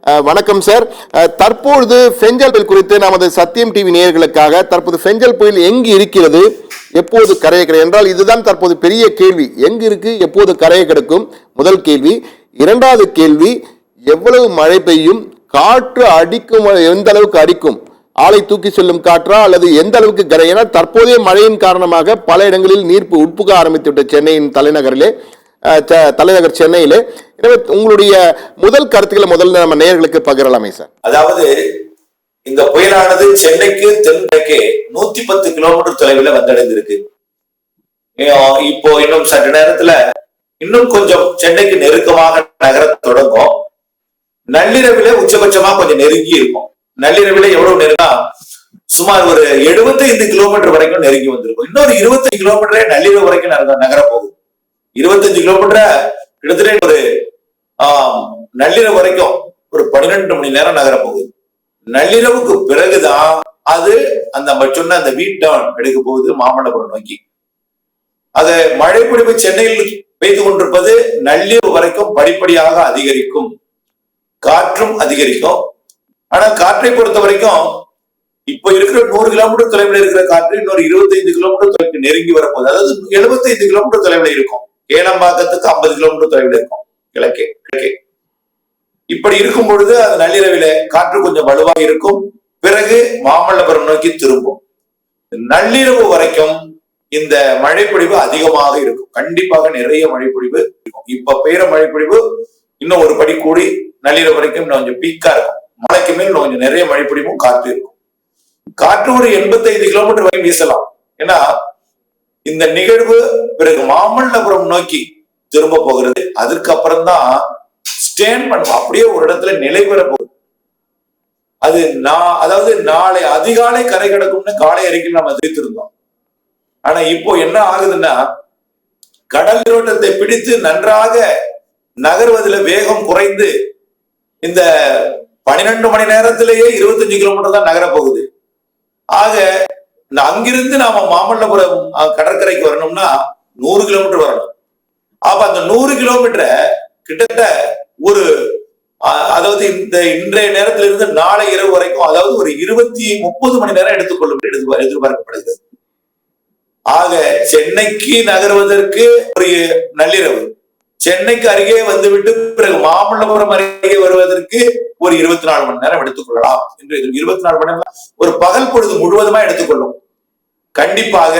வணக்கம் சார். தற்பொழுது பெஞ்சல் புயல் குறித்து நமது சத்தியம் டிவி நேயர்களுக்காக தற்போது பெஞ்சல் புயல் எங்கு இருக்கிறது, எப்போது கரையை கிடக்கும் என்றால் இதுதான் தற்போது பெரிய கேள்வி. எங்கு இருக்கு, எப்போது கரையை கிடக்கும்? முதல் கேள்வி. இரண்டாவது கேள்வி, எவ்வளவு மழை பெய்யும், காற்று அடிக்கும், எந்த அளவுக்கு அடிக்கும், ஆளை தூக்கி செல்லும் காற்றா அல்லது எந்த அளவுக்கு கரை? ஏன்னா தற்போதைய மழையின் காரணமாக பல இடங்களில் நீர் உட்புக ஆரம்பித்து விட்ட சென்னையின் தலைநகர் சென்னையிலே. எனவே உங்களுடைய முதல் கருத்துக்களை முதல்ல நம்ம நேயர்களுக்கு பகிரலாமே சார். அதாவது இந்த புயலானது சென்னைக்கு தென்கிழக்கே 110 கிலோமீட்டர் தொலைவில் வந்தடைந்திருக்கு. இப்போ இன்னும் சற்று நேரத்துல இன்னும் கொஞ்சம் சென்னைக்கு நெருக்கமாக நகர தொடங்கும். நள்ளிரவில உச்சபட்சமா கொஞ்சம் நெருங்கி இருக்கும். நள்ளிரவில எவ்வளவு நெருங்கா, சுமார் ஒரு 75 கிலோமீட்டர் வரைக்கும் நெருங்கி வந்திருக்கும். இன்னொரு 25 கிலோமீட்டரே நள்ளிரவு வரைக்கும் நகர போகுது. 25 கிலோமீட்டர் கிட்டத்தட்ட ஒரு நள்ளிரவு வரைக்கும் ஒரு 12 மணி நேரம் நகர போகுது. நள்ளிரவுக்கு பிறகுதான் அது அந்த சொன்ன அந்த வீட்டான் எடுக்க போகுது மாமல்லபுரம் நோக்கி. அது மழை பொழிவு சென்னையில் பெய்து கொண்டிருப்பது நள்ளிரவு வரைக்கும் படிப்படியாக அதிகரிக்கும், காற்றும் அதிகரிக்கும். ஆனா காற்றை பொறுத்த வரைக்கும் இப்ப இருக்கிற 100 கிலோமீட்டர் தொலைவில் இருக்கிற காற்று இன்னொரு 25 கிலோமீட்டர் தொலைவுக்கு நெருங்கி வரப்போகுது. அதாவது 75 கிலோமீட்டர் தொலைவில் இருக்கும். ஏலம்பாக்கத்துக்கு 50 கிலோமீட்டர் தொலைவில் இருக்கும் கிழக்கே. இப்படி இருக்கும் பொழுது அது நள்ளிரவில காற்று கொஞ்சம் வலுவாக இருக்கும். பிறகு மாமல்லபுரம் நோக்கி திரும்பும். நள்ளிரவு வரைக்கும் இந்த மழைப்பொழிவு அதிகமாக இருக்கும். கண்டிப்பாக நிறைய மழைப்பொழிவு இருக்கும். இப்ப பெய்யற மழைப்பொழிவு இன்னும் ஒரு படி கூடி நள்ளிரவு வரைக்கும் இன்னும் கொஞ்சம் பீக்கா இருக்கும். மழைக்கு மேல் இன்னும் கொஞ்சம் நிறைய மழைப்பொழிவும் காற்று இருக்கும். காற்று ஒரு 85 கிலோமீட்டர் வரை வீசலாம். ஏன்னா இந்த நிகழ்வு பிறகு மாமல்லபுரம் நோக்கி திரும்ப போகிறது. அதுக்கப்புறம் தான் ஸ்டேண்ட் பண்ணும், அப்படியே ஒரு இடத்துல நிலை பெற போகுது. அது அதாவது நாளை அதிகாலை கரை கிடக்கும்னு காலை அறிக்கையில் நம்ம தெரிவித்திருந்தோம். ஆனா இப்போ என்ன ஆகுதுன்னா, கடல் நீரோட்டத்தை பிடித்து நன்றாக நகர்வதில் வேகம் குறைந்து இந்த 12 மணி நேரத்திலேயே 25 கிலோமீட்டர் தான் நகர போகுது. ஆக அங்கிருந்து நாம மாமல்லபுரம் கடற்கரைக்கு வரணும்னா 100 கிலோமீட்டர் வரணும். அப்ப அந்த 100 கிலோமீட்டரை கிட்டத்தட்ட ஒரு அதாவது இன்றைய நேரத்திலிருந்து நாளை இரவு வரைக்கும், அதாவது ஒரு 30 மணி நேரம் எடுத்துக்கொள்ளும் எதிர்பார்க்கப்படுகிறது. ஆக சென்னைக்கு நகர்வதற்கு ஒரு நள்ளிரவு, சென்னைக்கு அருகே வந்துவிட்டு பிறகு மாமல்லபுரம் அருகே வருவதற்கு ஒரு 24 மணி நேரம் எடுத்துக்கொள்ளலாம் என்று 24 மணி நேரம் ஒரு பகல் பொழுது முழுவதுமா எடுத்துக்கொள்ளும். கண்டிப்பாக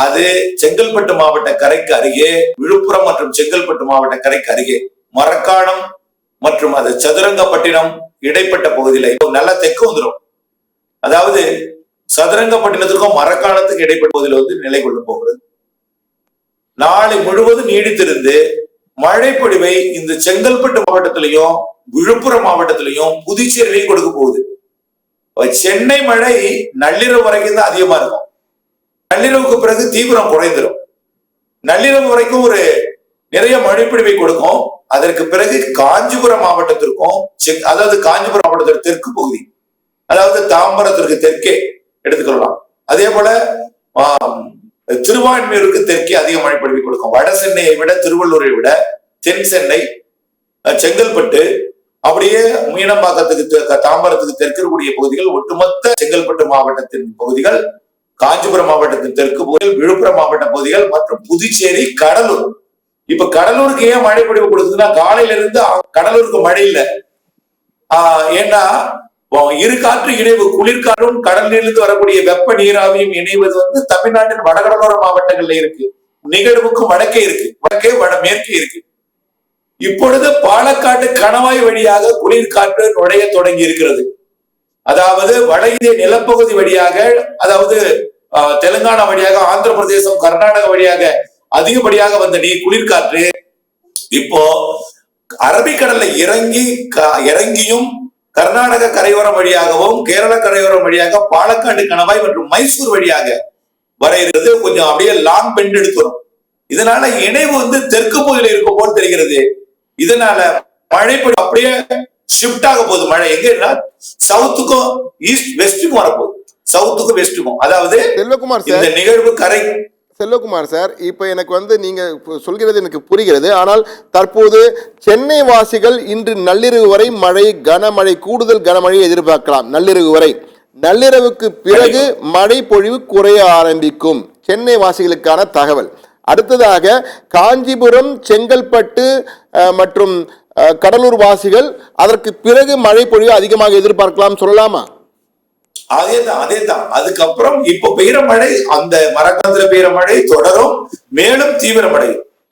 அது செங்கல்பட்டு மாவட்ட கரைக்கு அருகே, விழுப்புரம் மற்றும் செங்கல்பட்டு மாவட்ட கரைக்கு அருகே, மரக்காணம் மற்றும் அது சதுரங்கப்பட்டினம் இடைப்பட்ட பகுதியில இப்போ நல்லா தெற்கு வந்துடும். அதாவது சதுரங்கப்பட்டினத்துக்கும் மரக்காணத்துக்கு இடைப்பட்ட பகுதியில் நிலை கொள்ள போகிறது. நாளை முழுவதும் நீடித்திருந்து மழைப்பொழிவை இந்த செங்கல்பட்டு மாவட்டத்திலையும் விழுப்புரம் மாவட்டத்திலையும் புதுச்சேரியிலையும் கொடுக்க போகுது. சென்னை மழை நள்ளிரவு வரைக்கும் தான் அதிகமா இருக்கும். நள்ளிரவுக்கு பிறகு தீவிரம் குறைந்துடும். நள்ளிரவு வரைக்கும் ஒரு நிறைய மழைப்பொழிவை கொடுக்கும். அதற்கு பிறகு காஞ்சிபுரம் மாவட்டத்திற்கும், அதாவது காஞ்சிபுரம் மாவட்டத்திற்கு தெற்கு பகுதி, அதாவது தாம்பரத்திற்கு தெற்கே எடுத்துக்கொள்ளலாம். அதே போல திருவான்மியூருக்கு தெற்கே அதிக மழைப்பொழிவை கொடுக்கும். வட சென்னையை விட, திருவள்ளூரை விட தென் சென்னை, செங்கல்பட்டு, அப்படியே மீனம்பாக்கத்துக்கு தாம்பரத்துக்கு தெற்கு இருக்கக்கூடிய பகுதிகள், ஒட்டுமொத்த செங்கல்பட்டு மாவட்டத்தின் பகுதிகள், காஞ்சிபுரம் மாவட்டத்தின் தெற்கு பகுதிகள், விழுப்புரம் மாவட்ட பகுதிகள் மற்றும் புதுச்சேரி, கடலூர். இப்ப கடலூருக்கு ஏன் மழைப்பொழிவு கொடுக்குதுன்னா, காலையில இருந்து கடலூருக்கு மழை இல்லை. ஏன்னா இரு காற்று இணைவு, குளிர்காற்றும் கடல் நீரிலிருந்து வரக்கூடிய வெப்ப நீராவியும் இணைவது தமிழ்நாட்டின் வடகடலோர மாவட்டங்கள்ல இருக்கு. நிகழ்வுக்கு வடக்கே இருக்கு, வடக்கே மேற்கே இருக்கு. இப்பொழுது பாலக்காட்டு கணவாய் வழியாக குளிர்காற்று நுழைய தொடங்கி இருக்கிறது. அதாவது வட இந்திய நிலப்பகுதி வழியாக, அதாவது தெலுங்கானா வழியாக, ஆந்திர பிரதேசம், கர்நாடகா வழியாக அதிகப்படியாக வந்த குளிர்காற்று இப்போ அரபிக்கடல்ல இறங்கியும் கர்நாடக கரையோரம் வழியாகவும் கேரள கரையோரம் வழியாக பாலக்காடு கணவாய் மற்றும் மைசூர் வழியாக வர இருக்கிறது. கொஞ்சம் அப்படியே லாங் பெண்ட் எடுத்துரும். இதனால இணைவு தெற்கு பகுதியில் இருக்கும் போல் தெரிகிறது. இதனால மழை அப்படியே ஷிஃப்ட் ஆக போகுது. மழை எங்கன்னா சவுத்துக்கும் ஈஸ்ட் வெஸ்டுக்கும் வரப்போகுது. சவுத்துக்கும் வெஸ்டுக்கும், அதாவது இந்த நிகழ்வு செல்வகுமார் சார், இப்ப எனக்கு நீங்க சொல்கிறது எனக்கு புரிகிறது. ஆனால் தற்போது சென்னை வாசிகள் இன்று நள்ளிரவு வரை கனமழை, கூடுதல் கனமழையை எதிர்பார்க்கலாம். நள்ளிரவு வரை. நள்ளிரவுக்கு பிறகு மழை பொழிவு குறைய ஆரம்பிக்கும். சென்னை வாசிகளுக்கான தகவல். அடுத்ததாக காஞ்சிபுரம், செங்கல்பட்டு மற்றும் கடலூர் வாசிகள் அதற்கு பிறகு மழை பொழிவு அதிகமாக எதிர்பார்க்கலாம் சொல்லலாமா? அதேதான். அதுக்கப்புறம் இப்ப பெய்யற மழை, அந்த மரக்காலத்துல பெய்யற மழை தொடரும், மேலும் தீவிரமடையும்.